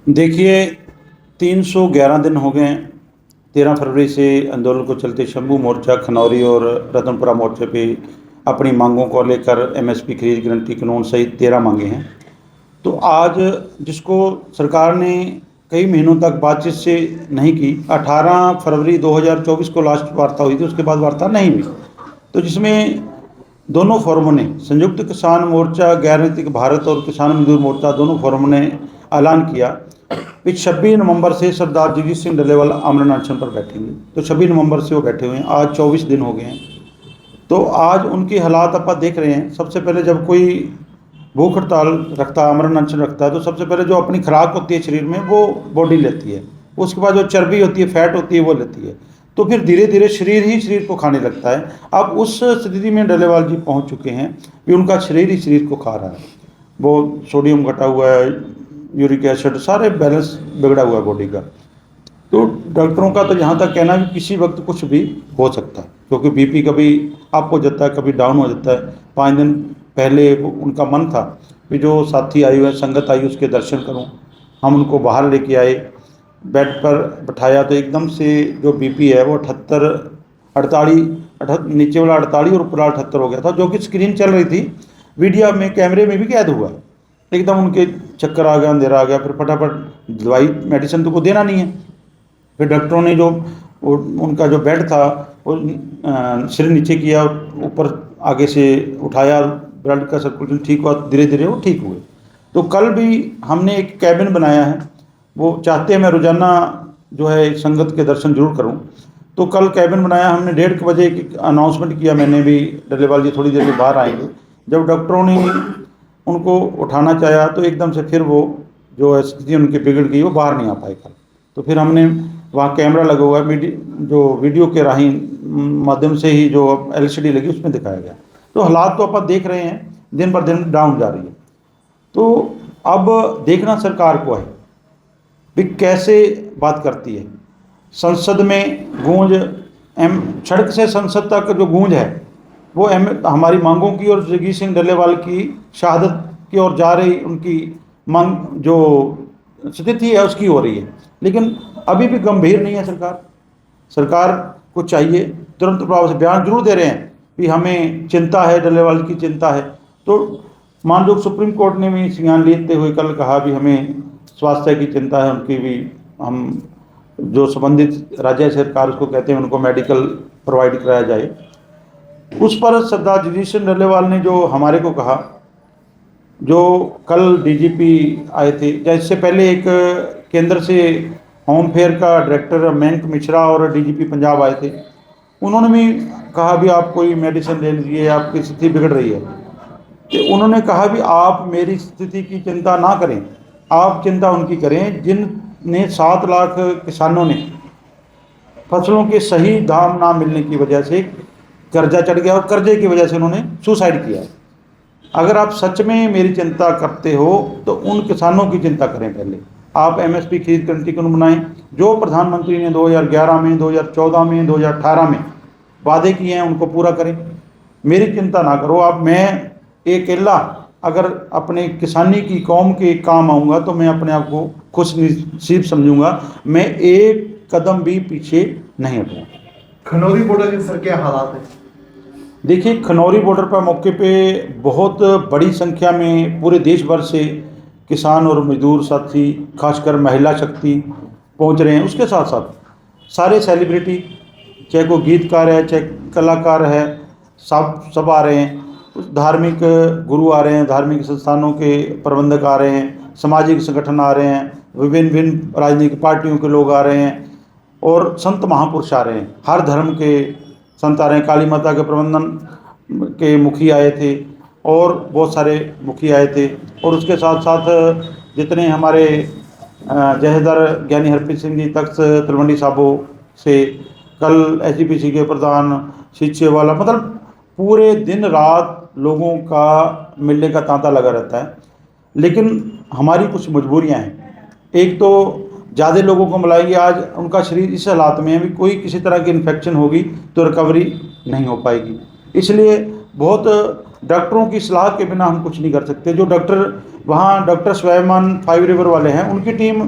देखिए, 311 दिन हो गए हैं। 13 फरवरी से आंदोलन को चलते शंभू मोर्चा, खनौरी और रतनपुरा मोर्चे पे अपनी मांगों को लेकर एमएसपी खरीद गारंटी कानून सहित 13 मांगे हैं। तो आज जिसको सरकार ने कई महीनों तक बातचीत से नहीं की, 18 फरवरी 2024 को लास्ट वार्ता हुई थी, उसके बाद वार्ता नहीं हुई। तो जिसमें दोनों फोरमों ने, संयुक्त किसान मोर्चा, गैर राजनीतिक भारत और किसान मजदूर मोर्चा, दोनों फोरमों ने ऐलान किया कि 26 नवंबर से सरदार जगजीत सिंह डल्लेवाल आमरण अनशन पर बैठेंगे। तो 26 नवंबर से वो बैठे हुए हैं, आज 24 दिन हो गए हैं। तो आज उनकी हालात आप देख रहे हैं। सबसे पहले जब कोई भूख हड़ताल रखता है, आमरण अनशन रखता है, तो सबसे पहले जो अपनी खुराक होती है शरीर में वो बॉडी लेती है, उसके बाद जो चर्बी होती है, फैट होती है, वो लेती है। तो फिर धीरे धीरे शरीर ही शरीर को खाने लगता है। अब उस स्थिति में डल्लेवाल जी पहुंच चुके हैं कि उनका शरीर ही शरीर को खा रहा है। वो सोडियम घटा हुआ है, यूरिक एसिड, सारे बैलेंस बिगड़ा हुआ है बॉडी का। तो डॉक्टरों का तो यहाँ तक कहना है कि किसी वक्त कुछ भी हो सकता है, क्योंकि बीपी कभी अप हो जाता है, कभी डाउन हो जाता है। 5 दिन पहले उनका मन था कि जो साथी आई हुए, संगत आई, उसके दर्शन करूं। हम उनको बाहर लेके आए, बेड पर बैठाया, तो एकदम से जो बीपी है वो 78, 48, नीचे वाला 48 और ऊपर वाला 78 हो गया था, जो कि स्क्रीन चल रही थी, वीडियो में, कैमरे में भी कैद हुआ। एकदम उनके चक्कर आ गया, अंधेरा आ गया। फिर फटाफट दवाई मेडिसिन तो को देना नहीं है। फिर डॉक्टरों ने जो उनका जो बेड था वो सिर नीचे किया, ऊपर आगे से उठाया, ब्लड का सर्कुलेशन ठीक हुआ, धीरे धीरे वो ठीक हुए। तो कल भी हमने एक कैबिन बनाया है, वो चाहते हैं मैं रोज़ाना जो है संगत के दर्शन जरूर करूं। तो कल कैबिन बनाया हमने, 1:30 बजे एक अनाउंसमेंट किया मैंने भी, डल्लेवाल जी थोड़ी देर में बाहर आएंगे। जब डॉक्टरों ने उनको उठाना चाहा तो एकदम से फिर वो जो है स्थिति उनकी बिगड़ गई, वो बाहर नहीं आ पाए कल। तो फिर हमने वहाँ कैमरा लगा हुआ है, जो वीडियो के राही माध्यम से ही जो एलसीडी लगी उसमें दिखाया गया। तो हालात तो आप देख रहे हैं, दिन पर दिन डाउन जा रही है। तो अब देखना सरकार को है भी कैसे बात करती है। संसद में गूंज, सड़क से संसद तक जो गूंज है वो हमारी मांगों की और जगजीत सिंह डल्लेवाल की शहादत की ओर जा रही, उनकी मांग जो स्थिति है उसकी हो रही है। लेकिन अभी भी गंभीर नहीं है सरकार। सरकार को चाहिए, तुरंत प्रभाव से बयान जरूर दे रहे हैं कि हमें चिंता है, डल्लेवाल की चिंता है। तो माननीय सुप्रीम कोर्ट ने भी संज्ञान लेते हुए कल कहा भी हमें स्वास्थ्य की चिंता है उनकी भी, हम जो संबंधित राज्य सरकार उसको कहते हैं उनको मेडिकल प्रोवाइड कराया जाए। उस पर सरदार जगजीत सिंह डल्लेवाल ने जो हमारे को कहा, जो कल डीजीपी आए थे, जैसे पहले एक केंद्र से होम फेयर का डायरेक्टर मयंक मिश्रा और डीजीपी पंजाब आए थे, उन्होंने भी कहा भी आप कोई मेडिसिन ले लीजिए, आपकी स्थिति बिगड़ रही है। तो उन्होंने कहा भी आप मेरी स्थिति की चिंता ना करें, आप चिंता उनकी करें जिनने 7 लाख किसानों ने फसलों के सही दाम ना मिलने की वजह से कर्जा चढ़ गया और कर्जे की वजह से उन्होंने सुसाइड किया। अगर आप सच में मेरी चिंता करते हो तो उन किसानों की चिंता करें। पहले आप एमएसपी खरीद गारंटी कानून बनाएं, जो प्रधानमंत्री ने 2011 में, 2014 में, 2018 में वादे किए हैं उनको पूरा करें। मेरी चिंता ना करो आप। मैं अकेला अगर अपने किसानी की कौम के काम आऊँगा तो मैं अपने आप को खुश नसीब समझूंगा, मैं एक कदम भी पीछे नहीं हटूँगा। खनौरी बॉर्डर के सर क्या हालात है? देखिए, खनौरी बॉर्डर पर मौके पे बहुत बड़ी संख्या में पूरे देश भर से किसान और मजदूर साथी, खासकर महिला शक्ति पहुंच रहे हैं। उसके साथ साथ सारे सेलिब्रिटी, चाहे कोई गीतकार है, चाहे कलाकार है, सब आ रहे हैं। धार्मिक गुरु आ रहे हैं, धार्मिक संस्थानों के प्रबंधक आ रहे हैं, सामाजिक संगठन आ रहे हैं, विभिन्न विभिन्न राजनीतिक पार्टियों के लोग आ रहे हैं और संत महापुरुष आ रहे हैं। हर धर्म के संत आ रहे हैं। काली माता के प्रबंधन के मुखी आए थे और बहुत सारे मुखी आए थे। और उसके साथ साथ जितने हमारे जहेदार ज्ञानी हरप्रीत सिंह जी तख्त तलवंडी साबो से, कल एसजीपीसी के प्रधान शिष्य वाला, मतलब पूरे दिन रात लोगों का मिलने का तांता लगा रहता है। लेकिन हमारी कुछ मजबूरियां हैं। एक तो ज़्यादा लोगों को मिलाएंगे, आज उनका शरीर इस हालात में है भी कोई किसी तरह की इन्फेक्शन होगी तो रिकवरी नहीं हो पाएगी। इसलिए बहुत डॉक्टरों की सलाह के बिना हम कुछ नहीं कर सकते। जो डॉक्टर वहाँ डॉक्टर स्वयंमान 5 रिवर वाले हैं, उनकी टीम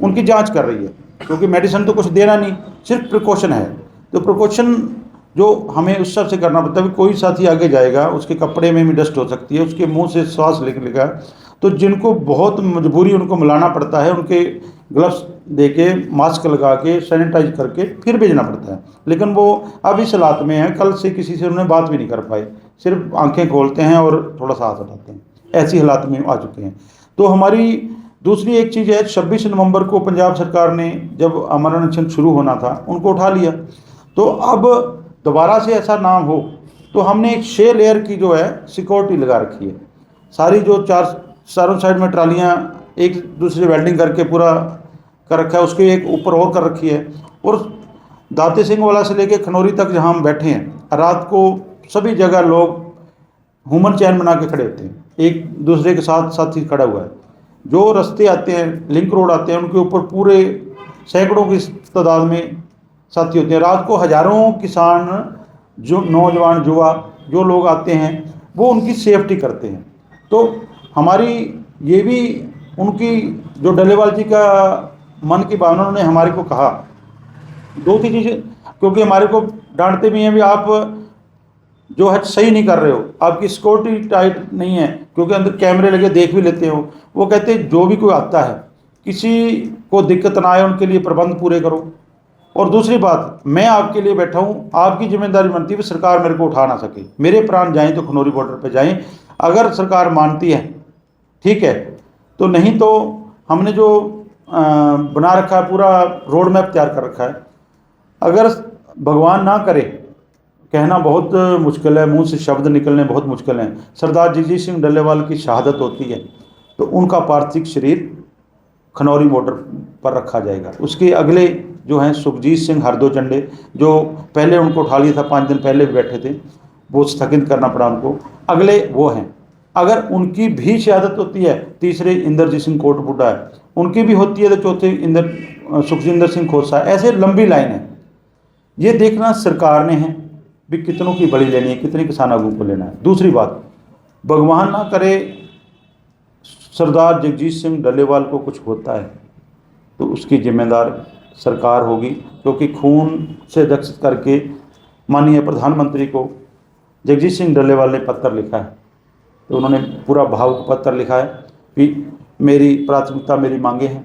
उनकी जांच कर रही है, क्योंकि मेडिसिन तो कुछ देना नहीं, सिर्फ प्रिकॉशन है। तो प्रिकॉशन जो हमें उस हिसाब से करना पड़ता है। कोई साथी आगे जाएगा, उसके कपड़े में भी डस्ट हो सकती है, उसके मुंह से श्वास निकलेगा, तो जिनको बहुत मजबूरी उनको मिलाना पड़ता है, उनके ग्लव्स दे के, मास्क लगा के, सैनिटाइज करके फिर भेजना पड़ता है। लेकिन वो अब इस हालात में है, कल से किसी से उन्होंने बात भी नहीं कर पाए, सिर्फ आंखें खोलते हैं और थोड़ा सा हाथ उठाते हैं, ऐसी हालात में आ चुके हैं। तो हमारी दूसरी एक चीज़ है, 26 नवंबर को पंजाब सरकार ने जब अमर अनशन शुरू होना था, उनको उठा लिया। तो अब दोबारा से ऐसा ना हो, तो हमने एक 6 लेयर की जो है सिक्योरिटी लगा रखी है। सारी जो चारों साइड में ट्रालियाँ एक दूसरे वेल्डिंग करके पूरा कर रखा है, उसके एक ऊपर और कर रखी है। और दाते सिंह वाला से लेके खनौरी तक जहाँ हम बैठे हैं, रात को सभी जगह लोग ह्यूमन चैन बना के खड़े होते हैं, एक दूसरे के साथ साथी खड़ा हुआ है। जो रास्ते आते हैं, लिंक रोड आते हैं, उनके ऊपर पूरे सैकड़ों की तादाद में साथी होते हैं। रात को हजारों किसान, जो नौजवान युवा जो लोग आते हैं, वो उनकी सेफ्टी करते हैं। तो हमारी ये भी उनकी जो डल्लेवाल जी का मन की भावना, उन्होंने हमारे को कहा 2-3 चीज़ें, क्योंकि हमारे को डांटते भी हैं भी आप जो है सही नहीं कर रहे हो, आपकी सिक्योरिटी टाइट नहीं है, क्योंकि अंदर कैमरे लगे देख भी लेते हो। वो कहते हैं जो भी कोई आता है, किसी को दिक्कत ना आए, उनके लिए प्रबंध पूरे करो। और दूसरी बात, मैं आपके लिए बैठा हूँ, आपकी जिम्मेदारी बनती है कि सरकार मेरे को उठा ना सके। मेरे प्राण जाएं तो खनौरी बॉर्डर पे जाएं, अगर सरकार मानती है ठीक है, तो नहीं तो हमने जो बना रखा है, पूरा रोड मैप तैयार कर रखा है। अगर भगवान ना करे, कहना बहुत मुश्किल है, मुंह से शब्द निकलने बहुत मुश्किल हैं, सरदार जगजीत सिंह डल्लेवाल की शहादत होती है, तो उनका पार्थिव शरीर खनौरी बॉर्डर पर रखा जाएगा। उसके अगले जो हैं सुखजीत सिंह हरदो चंडे, जो पहले उनको उठा लिया था, 5 दिन पहले भी बैठे थे, वो स्थगित करना पड़ा उनको, अगले वो हैं। अगर उनकी भी शहादत होती है, तीसरे इंद्रजीत सिंह कोटपुडा है, उनकी भी होती है, तो चौथे सुखजिंदर सिंह खोसा, ऐसे लंबी लाइन है। ये देखना सरकार ने है भी कितनों की बलि लेनी है, कितने किसान आगू को लेना है। दूसरी बात, भगवान ना करे सरदार जगजीत सिंह डल्लेवाल को कुछ होता है, तो उसकी जिम्मेदार सरकार होगी, क्योंकि खून से रक्षित करके माननीय प्रधानमंत्री को जगजीत सिंह डल्लेवाल ने पत्र लिखा है। तो उन्होंने पूरा भावुक पत्र लिखा है कि मेरी प्राथमिकता, मेरी मांगे हैं,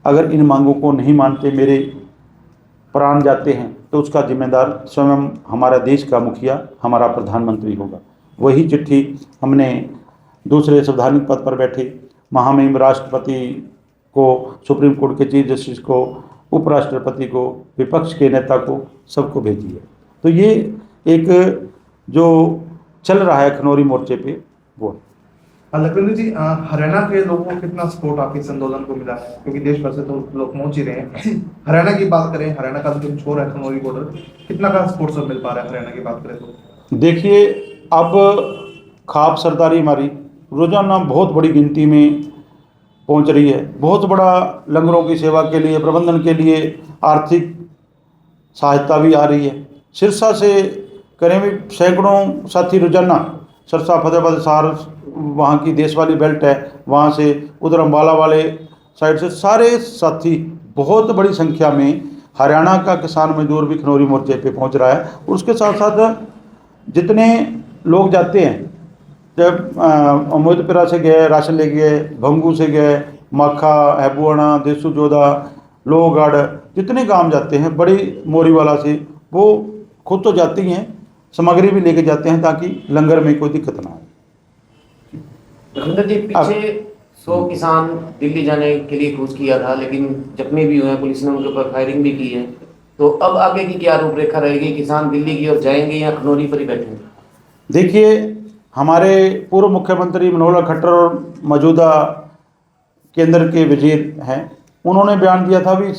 अगर इन मांगों को नहीं मानते, मेरे प्राण जाते हैं, तो उसका जिम्मेदार स्वयं हमारा देश का मुखिया, हमारा प्रधानमंत्री होगा। वही चिट्ठी हमने दूसरे संवैधानिक पद पर बैठे महामहिम राष्ट्रपति को, सुप्रीम कोर्ट के चीफ जस्टिस को, उपराष्ट्रपति को, विपक्ष के नेता को, सबको भेजी है। तो ये एक जो चल रहा है खनौरी मोर्चे पे, वो लखनऊ जी, हरियाणा के लोगों को कितना सपोर्ट आपके इस आंदोलन को मिला है, क्योंकि देश भर से तो लोग पहुंच ही रहे हैं। हरियाणा की बात करें, हरियाणा का जो छोर है खनौरी बॉर्डर, कितना का सपोर्ट सब मिल पा रहा है हरियाणा की बात करें तो? देखिए, अब खाप सरदारी हमारी रोजाना बहुत बड़ी गिनती में पहुंच रही है। बहुत बड़ा लंगरों की सेवा के लिए, प्रबंधन के लिए आर्थिक सहायता भी आ रही है। सिरसा से करें भी सैकड़ों साथी रोजाना, सिरसा फतेहाबाद सार वहाँ की देश वाली बेल्ट है, वहाँ से उधर अम्बाला वाले साइड से सारे साथी बहुत बड़ी संख्या में, हरियाणा का किसान मजदूर भी खनौरी मोर्चे पे पहुँच रहा है। उसके साथ साथ जितने लोग जाते हैं, जब अमोदपुरा से गए राशन ले गए, भंगू से गए, माखा, हैबुआना, देसू जोधा, लोहगढ़, जितने गांव जाते हैं, बड़ी मोरीवाला से, वो खुद तो जाते ही हैं, सामग्री भी लेके जाते हैं ताकि लंगर में कोई दिक्कत ना हो। रविंदर जी, पीछे 100 किसान दिल्ली जाने के लिए कूच किया था, लेकिन जख्मी भी हुए हैं, पुलिस ने उनके ऊपर फायरिंग भी की है। तो अब आगे की क्या रूपरेखा रहेगी? किसान दिल्ली की ओर जाएंगे या खनौरी पर ही बैठेंगे? देखिए, हमारे पूर्व मुख्यमंत्री मनोहर लाल खट्टर और मौजूदा केंद्र के वजीर हैं, उन्होंने बयान दिया था भी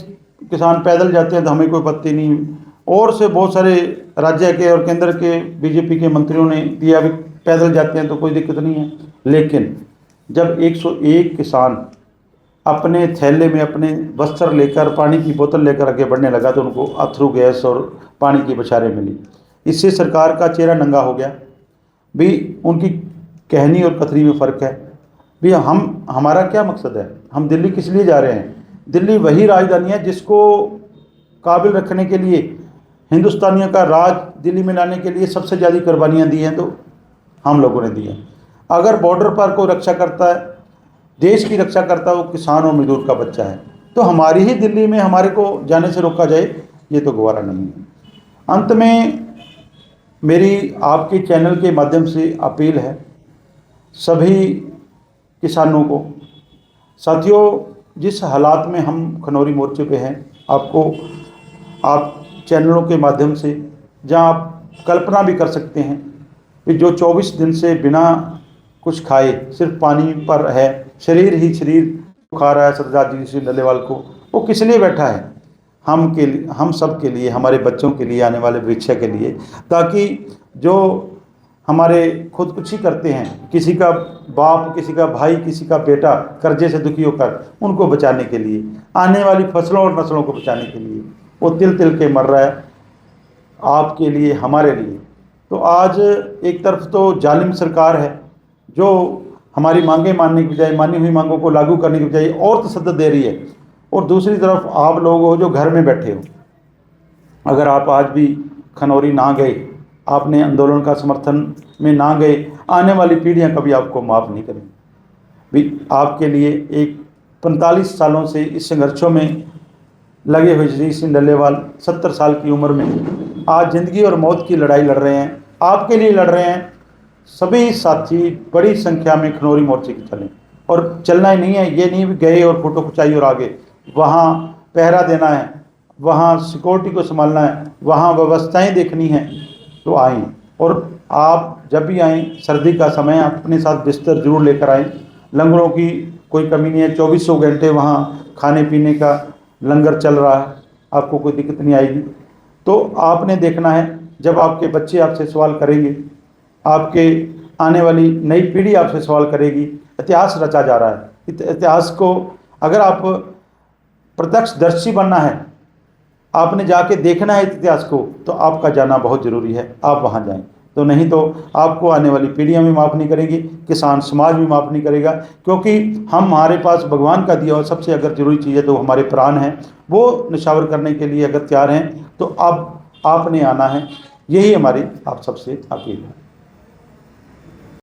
किसान पैदल जाते हैं तो हमें कोई आपत्ति नहीं। और से बहुत सारे राज्य के और केंद्र के बीजेपी के मंत्रियों ने दिया भी पैदल जाते हैं तो कोई दिक्कत नहीं है। लेकिन जब 101 किसान अपने थैले में अपने वस्त्र लेकर, पानी की बोतल लेकर आगे बढ़ने लगा, तो उनको अथरू गैस और पानी की बौछारें मिली। इससे सरकार का चेहरा नंगा हो गया। भी उनकी कहनी और कथनी में फ़र्क है। भी हमारा क्या मकसद है, हम दिल्ली किस लिए जा रहे हैं? दिल्ली वही राजधानी है जिसको काबिल रखने के लिए, हिंदुस्तानियों का राज दिल्ली में लाने के लिए सबसे ज़्यादा कुर्बानियाँ दी हैं तो हम लोगों ने दी हैं। अगर बॉर्डर पर कोई रक्षा करता है, देश की रक्षा करता है, वो किसान और मजदूर का बच्चा है, तो हमारी ही दिल्ली में हमारे को जाने से रोका जाए, ये तो गवारा नहीं है। अंत में मेरी आपके चैनल के माध्यम से अपील है सभी किसानों को। साथियों, जिस हालात में हम खनौरी मोर्चे पे हैं, आप चैनलों के माध्यम से जहां आप कल्पना भी कर सकते हैं कि जो 24 दिन से बिना कुछ खाए सिर्फ पानी पर है, शरीर ही शरीर खा रहा है सरदार जी सिंह डल्लेवाल को, वो किस लिए बैठा है? हम सब के लिए, हमारे बच्चों के लिए, आने वाले भविष्य के लिए, ताकि जो हमारे खुदकुशी करते हैं, किसी का बाप, किसी का भाई, किसी का बेटा कर्जे से दुखी होकर, उनको बचाने के लिए, आने वाली फसलों और नस्लों को बचाने के लिए वो तिल तिल के मर रहा है, आपके लिए, हमारे लिए। तो आज एक तरफ तो जालिम सरकार है जो हमारी मांगें मानने की बजाय, मानी हुई मांगों को लागू करने की बजाय और तसद्दुद दे रही है, और दूसरी तरफ आप लोग हो जो घर में बैठे हो। अगर आप आज भी खनौरी ना गए, आपने आंदोलन का समर्थन में ना गए, आने वाली पीढ़ियां कभी आपको माफ़ नहीं करेंगी। भी आपके लिए एक 45 सालों से इस संघर्षों में लगे हुए श्री सिंह डल्लेवाल 70 साल की उम्र में आज ज़िंदगी और मौत की लड़ाई लड़ रहे हैं, आपके लिए लड़ रहे हैं। सभी साथी बड़ी संख्या में खनौरी मोर्चे की चलें, और चलना ही नहीं है, ये नहीं भी गए और फोटो खिंचाई और आगे, वहाँ पहरा देना है, वहाँ सिक्योरिटी को संभालना है, वहाँ व्यवस्थाएं देखनी है, तो आएँ। और आप जब भी आएँ, सर्दी का समय, अपने साथ बिस्तर जरूर लेकर आएँ। लंगरों की कोई कमी नहीं है, 24 घंटे वहाँ खाने पीने का लंगर चल रहा है, आपको कोई दिक्कत नहीं आएगी। तो आपने देखना है, जब आपके बच्चे आपसे सवाल करेंगे, आपके आने वाली नई पीढ़ी आपसे सवाल करेगी, इतिहास रचा जा रहा है, इतिहास को अगर आप प्रत्यक्षदर्शी बनना है, आपने जाके देखना है इतिहास को, तो आपका जाना बहुत ज़रूरी है, आप वहाँ जाएं। तो नहीं तो आपको आने वाली पीढ़ियाँ भी माफ़ नहीं करेगी, किसान समाज भी माफ़ नहीं करेगा, क्योंकि हमारे पास भगवान का दिया और सबसे अगर ज़रूरी चीज़ है तो हमारे प्राण हैं, वो निछावर करने के लिए अगर तैयार हैं तो अब आपने आना है। यही हमारी आप सबसे अपील है।